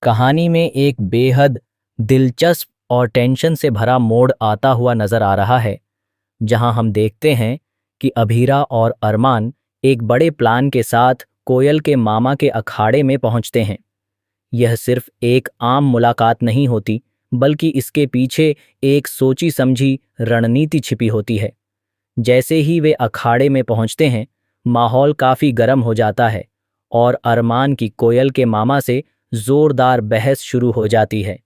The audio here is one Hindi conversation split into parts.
कहानी में एक बेहद दिलचस्प और टेंशन से भरा मोड़ आता हुआ नजर आ रहा है, जहां हम देखते हैं कि अभीरा और अरमान एक बड़े प्लान के साथ कोयल के मामा के अखाड़े में पहुंचते हैं। यह सिर्फ एक आम मुलाकात नहीं होती, बल्कि इसके पीछे एक सोची समझी रणनीति छिपी होती है। जैसे ही वे अखाड़े में पहुंचते हैं, माहौल काफी गर्म हो जाता है और अरमान की कोयल के मामा से जोरदार बहस शुरू हो जाती है।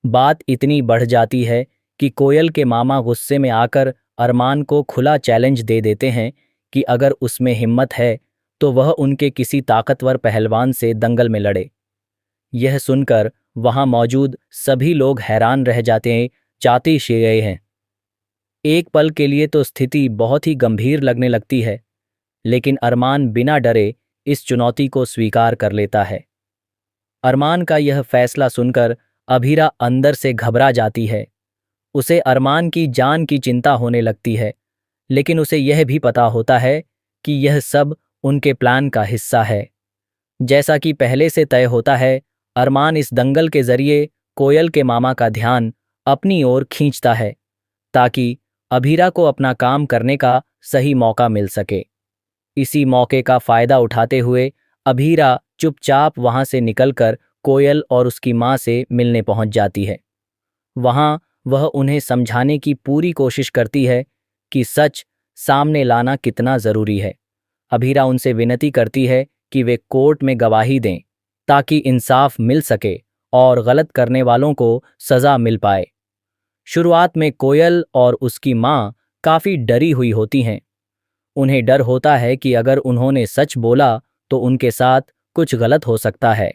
बात इतनी बढ़ जाती है कि कोयल के मामा गुस्से में आकर अरमान को खुला चैलेंज दे देते हैं कि अगर उसमें हिम्मत है तो वह उनके किसी ताकतवर पहलवान से दंगल में लड़े। यह सुनकर वहां मौजूद सभी लोग हैरान रह जाते हैं। एक पल के लिए तो स्थिति बहुत ही गंभीर लगने लगती है, लेकिन अरमान बिना डरे इस चुनौती को स्वीकार कर लेता है। अरमान का यह फैसला सुनकर अभीरा अंदर से घबरा जाती है। उसे अरमान की जान की चिंता होने लगती है, लेकिन उसे यह भी पता होता है कि यह सब उनके प्लान का हिस्सा है। जैसा कि पहले से तय होता है, अरमान इस दंगल के जरिए कोयल के मामा का ध्यान अपनी ओर खींचता है, ताकि अभीरा को अपना काम करने का सही मौका मिल सके। इसी मौके का फायदा उठाते हुए अभीरा चुपचाप वहां से निकलकर कोयल और उसकी मां से मिलने पहुंच जाती है। वहां वह उन्हें समझाने की पूरी कोशिश करती है कि सच सामने लाना कितना जरूरी है। अभीरा उनसे विनती करती है कि वे कोर्ट में गवाही दें, ताकि इंसाफ मिल सके और गलत करने वालों को सजा मिल पाए। शुरुआत में कोयल और उसकी मां काफी डरी हुई होती हैं। उन्हें डर होता है कि अगर उन्होंने सच बोला तो उनके साथ कुछ गलत हो सकता है।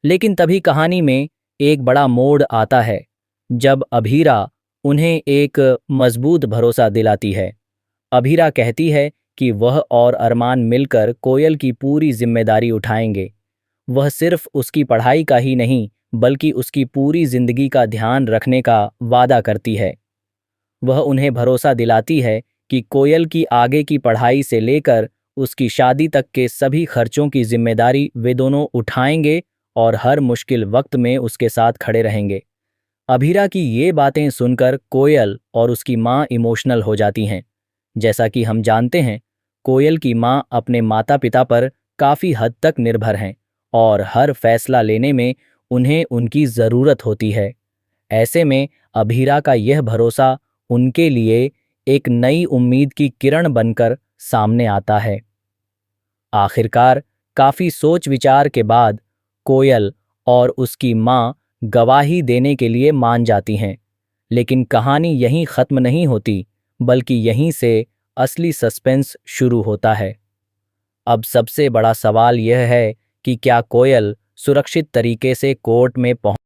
लेकिन तभी कहानी में एक बड़ा मोड़ आता है, जब अभीरा उन्हें एक मजबूत भरोसा दिलाती है। अभीरा कहती है कि वह और अरमान मिलकर कोयल की पूरी जिम्मेदारी उठाएंगे। वह सिर्फ उसकी पढ़ाई का ही नहीं, बल्कि उसकी पूरी जिंदगी का ध्यान रखने का वादा करती है। वह उन्हें भरोसा दिलाती है कि कोयल की आगे की पढ़ाई से लेकर उसकी शादी तक के सभी खर्चों की जिम्मेदारी वे दोनों उठाएंगे और हर मुश्किल वक्त में उसके साथ खड़े रहेंगे। अभीरा की ये बातें सुनकर कोयल और उसकी माँ इमोशनल हो जाती हैं। जैसा कि हम जानते हैं, कोयल की माँ अपने माता पिता पर काफ़ी हद तक निर्भर हैं और हर फैसला लेने में उन्हें उनकी ज़रूरत होती है। ऐसे में अभीरा का यह भरोसा उनके लिए एक नई उम्मीद की किरण बनकर सामने आता है। आखिरकार काफी सोच विचार के बाद कोयल और उसकी मां गवाही देने के लिए मान जाती हैं। लेकिन कहानी यहीं खत्म नहीं होती, बल्कि यहीं से असली सस्पेंस शुरू होता है। अब सबसे बड़ा सवाल यह है कि क्या कोयल सुरक्षित तरीके से कोर्ट में पहुंच